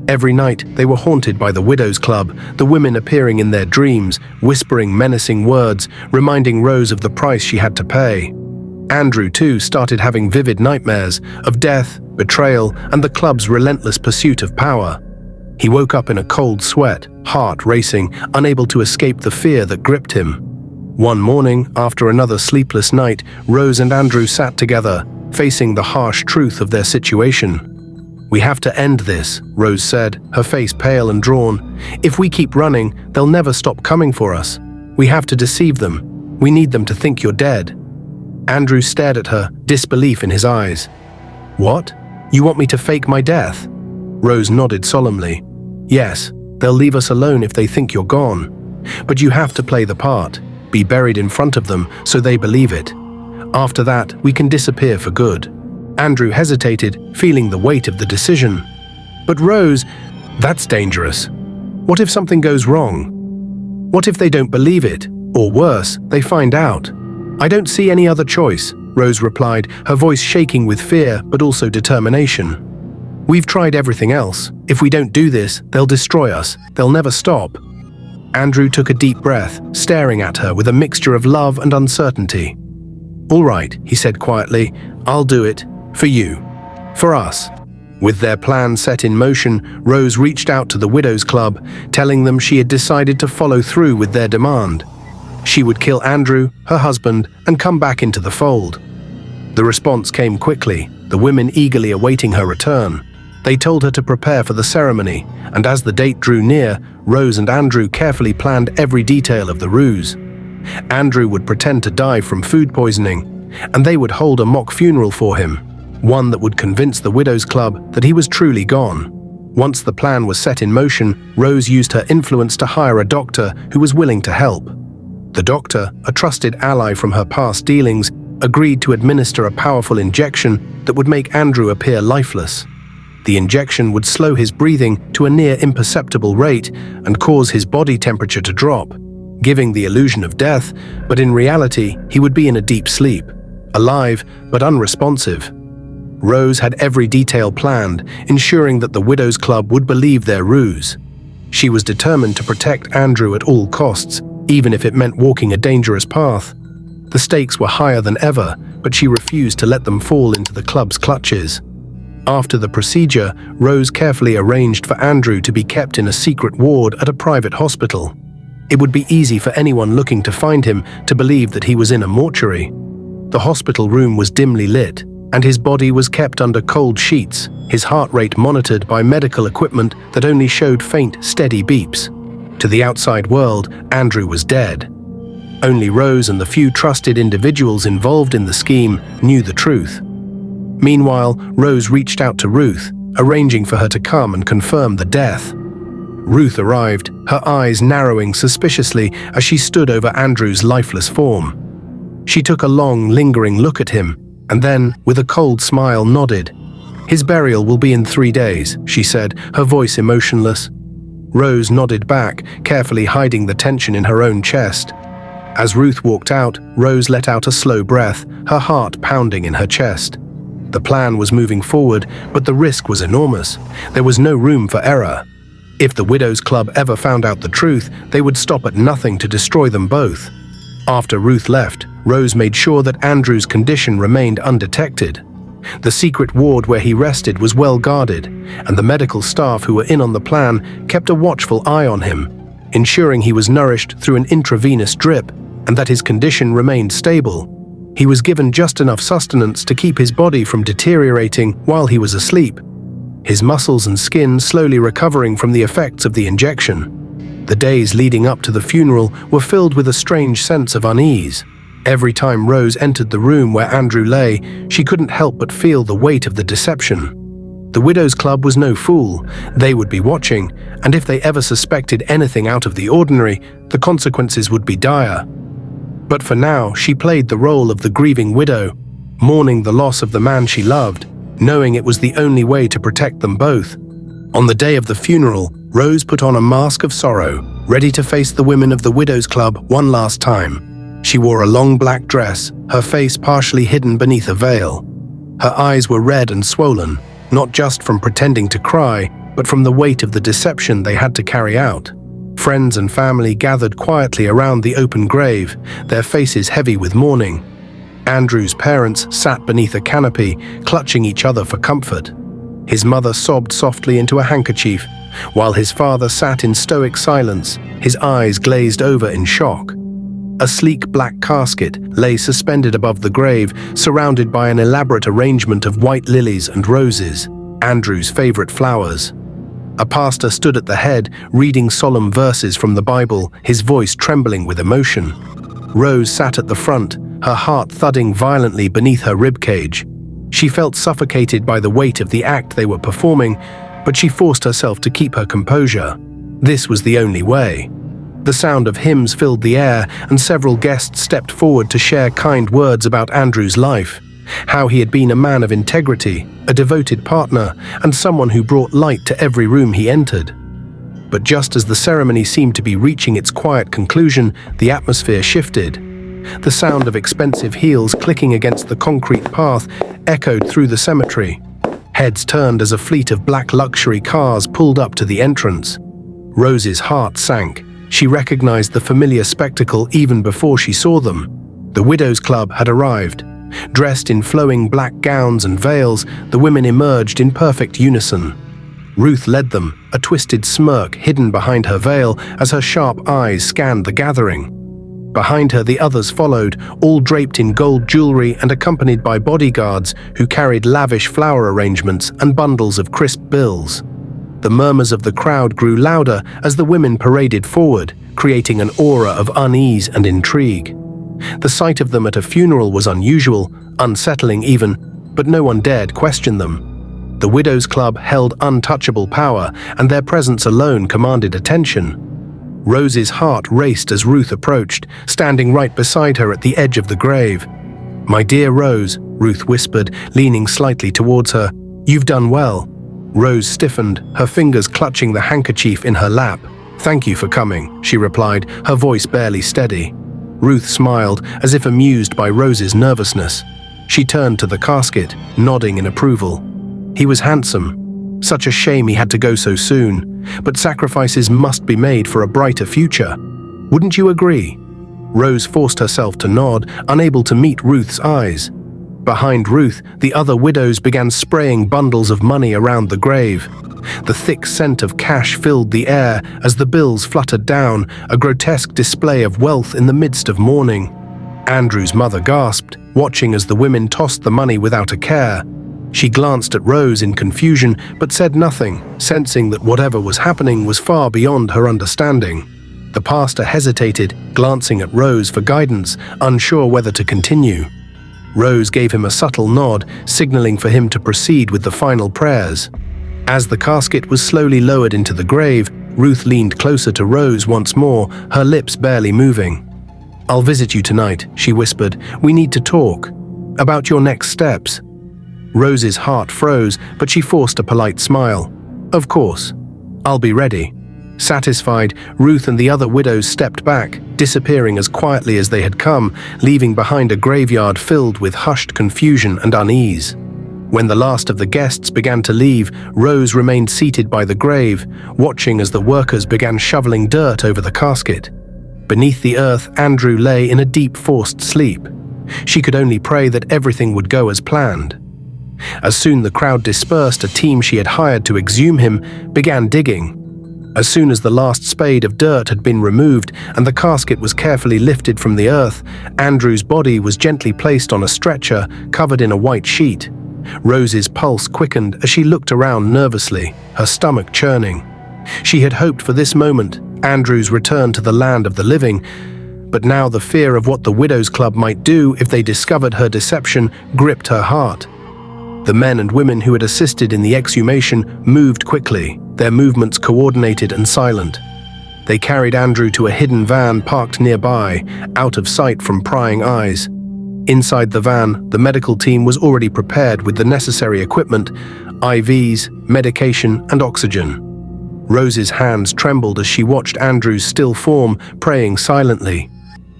Every night, they were haunted by the Widows Club, the women appearing in their dreams, whispering menacing words, reminding Rose of the price she had to pay. Andrew, too, started having vivid nightmares of death, betrayal, and the club's relentless pursuit of power. He woke up in a cold sweat, heart racing, unable to escape the fear that gripped him. One morning, after another sleepless night, Rose and Andrew sat together, facing the harsh truth of their situation. "We have to end this," Rose said, her face pale and drawn. "If we keep running, they'll never stop coming for us. We have to deceive them. We need them to think you're dead." Andrew stared at her, disbelief in his eyes. "What? You want me to fake my death?" Rose nodded solemnly. "Yes, they'll leave us alone if they think you're gone. But you have to play the part, be buried in front of them so they believe it. After that, we can disappear for good." Andrew hesitated, feeling the weight of the decision. "But Rose, that's dangerous. What if something goes wrong? What if they don't believe it? Or worse, they find out?" "I don't see any other choice," Rose replied, her voice shaking with fear but also determination. "We've tried everything else. If we don't do this, they'll destroy us. They'll never stop." Andrew took a deep breath, staring at her with a mixture of love and uncertainty. "All right," he said quietly, "I'll do it. For you. For us." With their plan set in motion, Rose reached out to the Widows Club, telling them she had decided to follow through with their demand. She would kill Andrew, her husband, and come back into the fold. The response came quickly, the women eagerly awaiting her return. They told her to prepare for the ceremony, and as the date drew near, Rose and Andrew carefully planned every detail of the ruse. Andrew would pretend to die from food poisoning, and they would hold a mock funeral for him, one that would convince the Widows Club that he was truly gone. Once the plan was set in motion, Rose used her influence to hire a doctor who was willing to help. The doctor, a trusted ally from her past dealings, agreed to administer a powerful injection that would make Andrew appear lifeless. The injection would slow his breathing to a near imperceptible rate and cause his body temperature to drop, giving the illusion of death, but in reality, he would be in a deep sleep, alive but unresponsive. Rose had every detail planned, ensuring that the Widows Club would believe their ruse. She was determined to protect Andrew at all costs, even if it meant walking a dangerous path. The stakes were higher than ever, but she refused to let them fall into the club's clutches. After the procedure, Rose carefully arranged for Andrew to be kept in a secret ward at a private hospital. It would be easy for anyone looking to find him to believe that he was in a mortuary. The hospital room was dimly lit, and his body was kept under cold sheets, his heart rate monitored by medical equipment that only showed faint, steady beeps. To the outside world, Andrew was dead. Only Rose and the few trusted individuals involved in the scheme knew the truth. Meanwhile, Rose reached out to Ruth, arranging for her to come and confirm the death. Ruth arrived, her eyes narrowing suspiciously as she stood over Andrew's lifeless form. She took a long, lingering look at him, and then, with a cold smile, nodded. "His burial will be in 3 days," she said, her voice emotionless. Rose nodded back, carefully hiding the tension in her own chest. As Ruth walked out, Rose let out a slow breath, her heart pounding in her chest. The plan was moving forward, but the risk was enormous. There was no room for error. If the Widows' Club ever found out the truth, they would stop at nothing to destroy them both. After Ruth left, Rose made sure that Andrew's condition remained undetected. The secret ward where he rested was well guarded, and the medical staff who were in on the plan kept a watchful eye on him, ensuring he was nourished through an intravenous drip and that his condition remained stable. He was given just enough sustenance to keep his body from deteriorating while he was asleep, his muscles and skin slowly recovering from the effects of the injection. The days leading up to the funeral were filled with a strange sense of unease. Every time Rose entered the room where Andrew lay, she couldn't help but feel the weight of the deception. The Widows' Club was no fool. They would be watching, and if they ever suspected anything out of the ordinary, the consequences would be dire. But for now, she played the role of the grieving widow, mourning the loss of the man she loved, knowing it was the only way to protect them both. On the day of the funeral, Rose put on a mask of sorrow, ready to face the women of the Widows' Club one last time. She wore a long black dress, her face partially hidden beneath a veil. Her eyes were red and swollen, not just from pretending to cry, but from the weight of the deception they had to carry out. Friends and family gathered quietly around the open grave, their faces heavy with mourning. Andrew's parents sat beneath a canopy, clutching each other for comfort. His mother sobbed softly into a handkerchief, while his father sat in stoic silence, his eyes glazed over in shock. A sleek black casket lay suspended above the grave, surrounded by an elaborate arrangement of white lilies and roses, Andrew's favorite flowers. A pastor stood at the head, reading solemn verses from the Bible, his voice trembling with emotion. Rose sat at the front, her heart thudding violently beneath her ribcage. She felt suffocated by the weight of the act they were performing, but she forced herself to keep her composure. This was the only way. The sound of hymns filled the air, and several guests stepped forward to share kind words about Andrew's life, how he had been a man of integrity, a devoted partner, and someone who brought light to every room he entered. But just as the ceremony seemed to be reaching its quiet conclusion, the atmosphere shifted. The sound of expensive heels clicking against the concrete path echoed through the cemetery. Heads turned as a fleet of black luxury cars pulled up to the entrance. Rose's heart sank. She recognized the familiar spectacle even before she saw them. The Widows' Club had arrived. Dressed in flowing black gowns and veils, the women emerged in perfect unison. Ruth led them, a twisted smirk hidden behind her veil as her sharp eyes scanned the gathering. Behind her, the others followed, all draped in gold jewelry and accompanied by bodyguards who carried lavish flower arrangements and bundles of crisp bills. The murmurs of the crowd grew louder as the women paraded forward, creating an aura of unease and intrigue. The sight of them at a funeral was unusual, unsettling even, but no one dared question them. The Widows' Club held untouchable power, and their presence alone commanded attention. Rose's heart raced as Ruth approached, standing right beside her at the edge of the grave. "My dear Rose," Ruth whispered, leaning slightly towards her, "you've done well." Rose stiffened, her fingers clutching the handkerchief in her lap. "Thank you for coming," she replied, her voice barely steady. Ruth smiled, as if amused by Rose's nervousness. She turned to the casket, nodding in approval. He was handsome. Such a shame he had to go so soon, but sacrifices must be made for a brighter future. Wouldn't you agree? Rose forced herself to nod, unable to meet Ruth's eyes. Behind Ruth, the other widows began spraying bundles of money around the grave. The thick scent of cash filled the air as the bills fluttered down, a grotesque display of wealth in the midst of mourning. Andrew's mother gasped, watching as the women tossed the money without a care. She glanced at Rose in confusion, but said nothing, sensing that whatever was happening was far beyond her understanding. The pastor hesitated, glancing at Rose for guidance, unsure whether to continue. Rose gave him a subtle nod, signaling for him to proceed with the final prayers. As the casket was slowly lowered into the grave, Ruth leaned closer to Rose once more, her lips barely moving. "I'll visit you tonight," she whispered. "We need to talk. About your next steps." Rose's heart froze, but she forced a polite smile. "Of course. I'll be ready." Satisfied, Ruth and the other widows stepped back, disappearing as quietly as they had come, leaving behind a graveyard filled with hushed confusion and unease. When the last of the guests began to leave, Rose remained seated by the grave, watching as the workers began shoveling dirt over the casket. Beneath the earth, Andrew lay in a deep, forced sleep. She could only pray that everything would go as planned. As soon the crowd dispersed, a team she had hired to exhume him began digging. As soon as the last spade of dirt had been removed and the casket was carefully lifted from the earth, Andrew's body was gently placed on a stretcher covered in a white sheet. Rose's pulse quickened as she looked around nervously, her stomach churning. She had hoped for this moment, Andrew's return to the land of the living, but now the fear of what the Widows' Club might do if they discovered her deception gripped her heart. The men and women who had assisted in the exhumation moved quickly, their movements coordinated and silent. They carried Andrew to a hidden van parked nearby, out of sight from prying eyes. Inside the van, the medical team was already prepared with the necessary equipment, IVs, medication, and oxygen. Rose's hands trembled as she watched Andrew's still form, praying silently.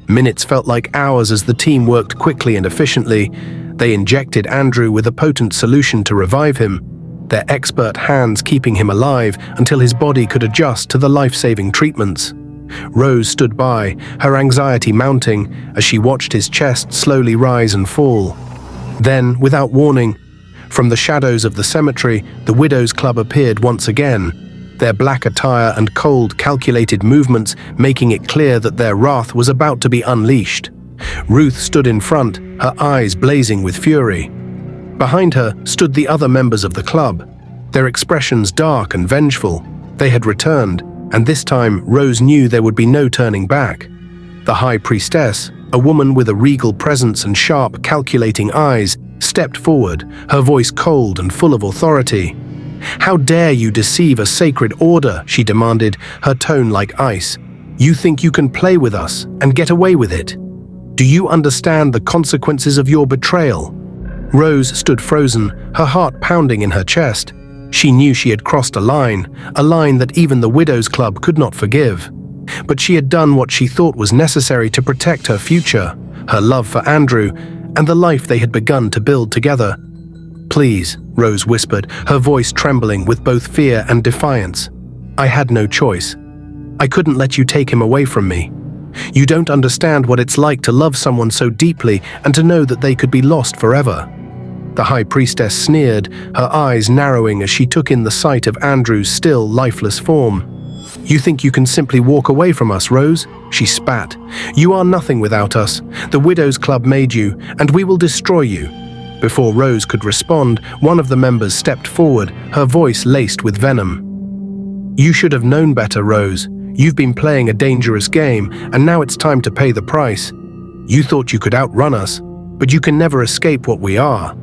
Minutes felt like hours as the team worked quickly and efficiently. They injected Andrew with a potent solution to revive him, their expert hands keeping him alive until his body could adjust to the life-saving treatments. Rose stood by, her anxiety mounting as she watched his chest slowly rise and fall. Then, without warning, from the shadows of the cemetery, the Widows' Club appeared once again, their black attire and cold, calculated movements making it clear that their wrath was about to be unleashed. Ruth stood in front, her eyes blazing with fury. Behind her stood the other members of the club, their expressions dark and vengeful. They had returned, and this time Rose knew there would be no turning back. The High Priestess, a woman with a regal presence and sharp, calculating eyes, stepped forward, her voice cold and full of authority. "How dare you deceive a sacred order?" she demanded, her tone like ice. "You think you can play with us and get away with it? Do you understand the consequences of your betrayal?" Rose stood frozen, her heart pounding in her chest. She knew she had crossed a line that even the Widows' Club could not forgive. But she had done what she thought was necessary to protect her future, her love for Andrew, and the life they had begun to build together. "Please," Rose whispered, her voice trembling with both fear and defiance. "I had no choice. I couldn't let you take him away from me. You don't understand what it's like to love someone so deeply and to know that they could be lost forever." The High Priestess sneered, her eyes narrowing as she took in the sight of Andrew's still lifeless form. "You think you can simply walk away from us, Rose?" she spat. "You are nothing without us. The Widows' Club made you, and we will destroy you." Before Rose could respond, one of the members stepped forward, her voice laced with venom. "You should have known better, Rose. You've been playing a dangerous game, and now it's time to pay the price. You thought you could outrun us, but you can never escape what we are."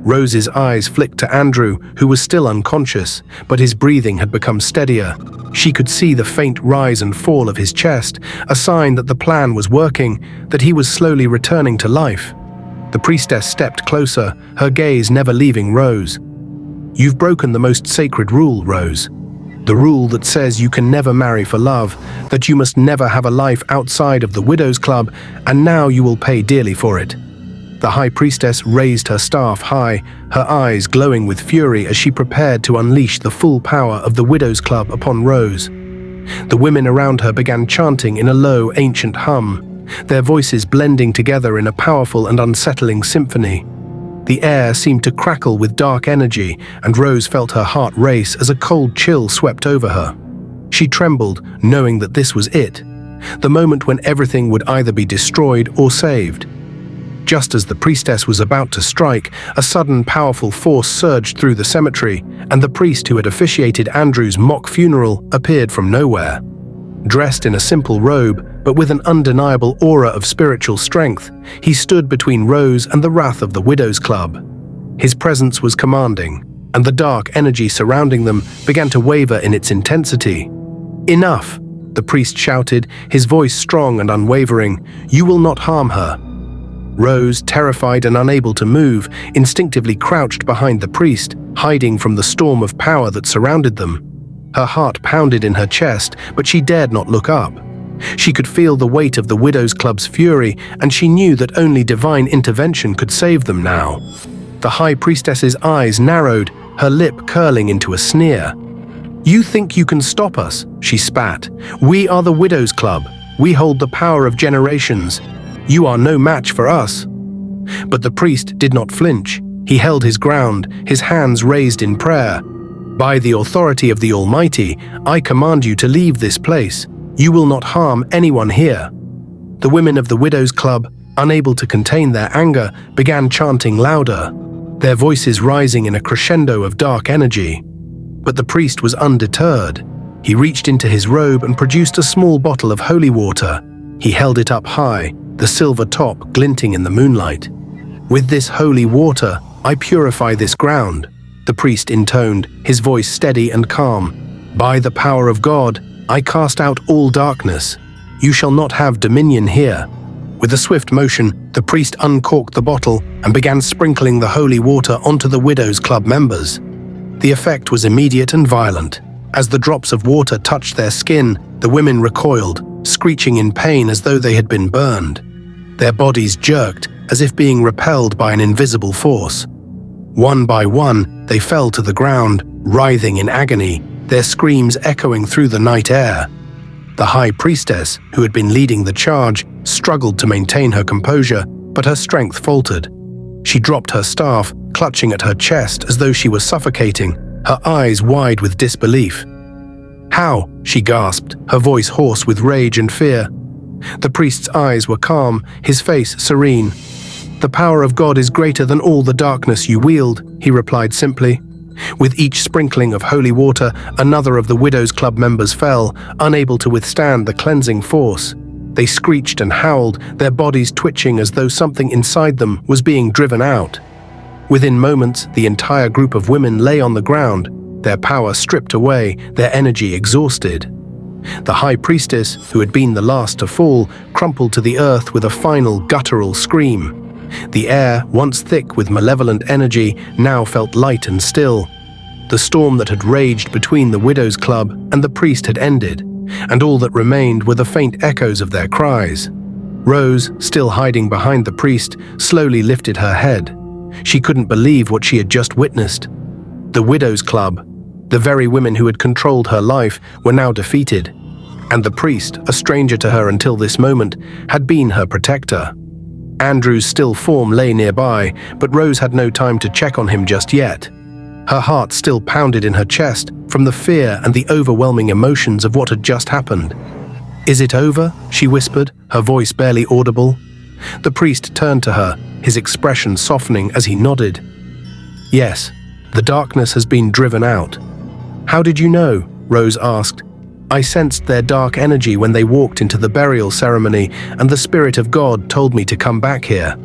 Rose's eyes flicked to Andrew, who was still unconscious, but his breathing had become steadier. She could see the faint rise and fall of his chest, a sign that the plan was working, that he was slowly returning to life. The priestess stepped closer, her gaze never leaving Rose. "You've broken the most sacred rule, Rose. The rule that says you can never marry for love, that you must never have a life outside of the Widows' Club, and now you will pay dearly for it." The High Priestess raised her staff high, her eyes glowing with fury as she prepared to unleash the full power of the Widows' Club upon Rose. The women around her began chanting in a low, ancient hum, their voices blending together in a powerful and unsettling symphony. The air seemed to crackle with dark energy, and Rose felt her heart race as a cold chill swept over her. She trembled, knowing that this was it, the moment when everything would either be destroyed or saved. Just as the priestess was about to strike, a sudden powerful force surged through the cemetery, and the priest who had officiated Andrew's mock funeral appeared from nowhere. Dressed in a simple robe, but with an undeniable aura of spiritual strength, he stood between Rose and the wrath of the Widows' Club. His presence was commanding, and the dark energy surrounding them began to waver in its intensity. "Enough!" the priest shouted, his voice strong and unwavering. "You will not harm her." Rose, terrified and unable to move, instinctively crouched behind the priest, hiding from the storm of power that surrounded them. Her heart pounded in her chest, but she dared not look up. She could feel the weight of the Widows' Club's fury, and she knew that only divine intervention could save them now. The High Priestess's eyes narrowed, her lip curling into a sneer. "You think you can stop us?" she spat. "We are the Widows' Club. We hold the power of generations. You are no match for us." But the priest did not flinch. He held his ground, his hands raised in prayer. "By the authority of the Almighty, I command you to leave this place. You will not harm anyone here." The women of the Widows' Club, unable to contain their anger, began chanting louder, their voices rising in a crescendo of dark energy. But the priest was undeterred. He reached into his robe and produced a small bottle of holy water. He held it up high, the silver top glinting in the moonlight. "With this holy water, I purify this ground," the priest intoned, his voice steady and calm. "By the power of God, I cast out all darkness. You shall not have dominion here." With a swift motion, the priest uncorked the bottle and began sprinkling the holy water onto the Widows' Club members. The effect was immediate and violent. As the drops of water touched their skin, the women recoiled, screeching in pain as though they had been burned. Their bodies jerked, as if being repelled by an invisible force. One by one, they fell to the ground, writhing in agony, their screams echoing through the night air. The High Priestess, who had been leading the charge, struggled to maintain her composure, but her strength faltered. She dropped her staff, clutching at her chest as though she was suffocating, her eyes wide with disbelief. "How?" she gasped, her voice hoarse with rage and fear. The priest's eyes were calm, his face serene. "The power of God is greater than all the darkness you wield," he replied simply. With each sprinkling of holy water, another of the Widows' Club members fell, unable to withstand the cleansing force. They screeched and howled, their bodies twitching as though something inside them was being driven out. Within moments, the entire group of women lay on the ground, their power stripped away, their energy exhausted. The High Priestess, who had been the last to fall, crumpled to the earth with a final guttural scream. The air, once thick with malevolent energy, now felt light and still. The storm that had raged between the Widows' Club and the priest had ended, and all that remained were the faint echoes of their cries. Rose, still hiding behind the priest, slowly lifted her head. She couldn't believe what she had just witnessed. The Widows' Club, the very women who had controlled her life, were now defeated, and the priest, a stranger to her until this moment, had been her protector. Andrew's still form lay nearby, but Rose had no time to check on him just yet. Her heart still pounded in her chest from the fear and the overwhelming emotions of what had just happened. "Is it over?" she whispered, her voice barely audible. The priest turned to her, his expression softening as he nodded. "Yes, the darkness has been driven out." "How did you know?" Rose asked. "I sensed their dark energy when they walked into the burial ceremony, and the Spirit of God told me to come back here.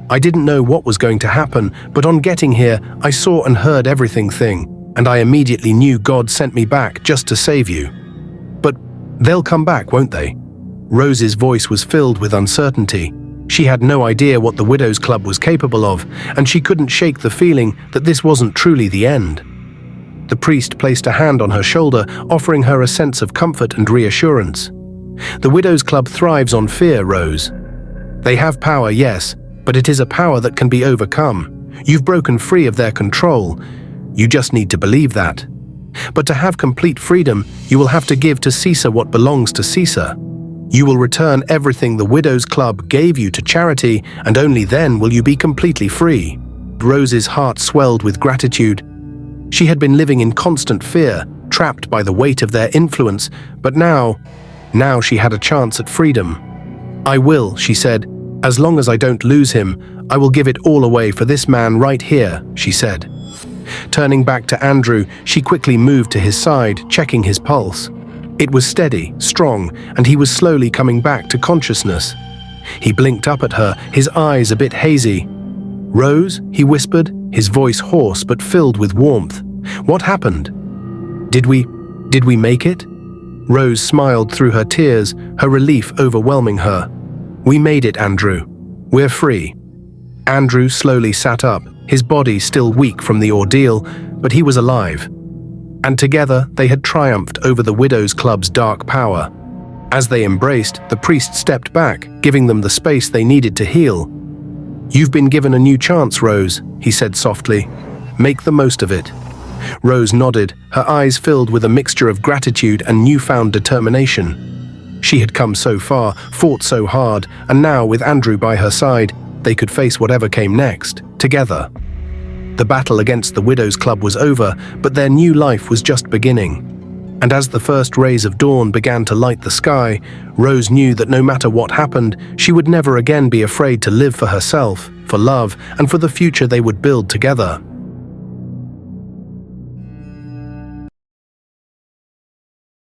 I didn't know what was going to happen, but on getting here, I saw and heard everything, and I immediately knew God sent me back just to save you." "But they'll come back, won't they?" Rose's voice was filled with uncertainty. She had no idea what the Widows' Club was capable of, and she couldn't shake the feeling that this wasn't truly the end. The priest placed a hand on her shoulder, offering her a sense of comfort and reassurance. "The Widows' Club thrives on fear, Rose. They have power, yes, but it is a power that can be overcome. You've broken free of their control. You just need to believe that. But to have complete freedom, you will have to give to Caesar what belongs to Caesar. You will return everything the Widows' Club gave you to charity, and only then will you be completely free." Rose's heart swelled with gratitude. She had been living in constant fear, trapped by the weight of their influence, but now she had a chance at freedom. "I will," she said. "As long as I don't lose him, I will give it all away for this man right here," she said. Turning back to Andrew, she quickly moved to his side, checking his pulse. It was steady, strong, and he was slowly coming back to consciousness. He blinked up at her, his eyes a bit hazy. "Rose?" he whispered, his voice hoarse but filled with warmth. "What happened? Did we make it?" Rose smiled through her tears, her relief overwhelming her. "We made it, Andrew. We're free." Andrew slowly sat up, his body still weak from the ordeal, but he was alive. And together they had triumphed over the Widows' Club's dark power. As they embraced, the priest stepped back, giving them the space they needed to heal. "You've been given a new chance, Rose," he said softly. "Make the most of it." Rose nodded, her eyes filled with a mixture of gratitude and newfound determination. She had come so far, fought so hard, and now, with Andrew by her side, they could face whatever came next, together. The battle against the Widows' Club was over, but their new life was just beginning. And as the first rays of dawn began to light the sky, Rose knew that no matter what happened, she would never again be afraid to live for herself, for love, and for the future they would build together.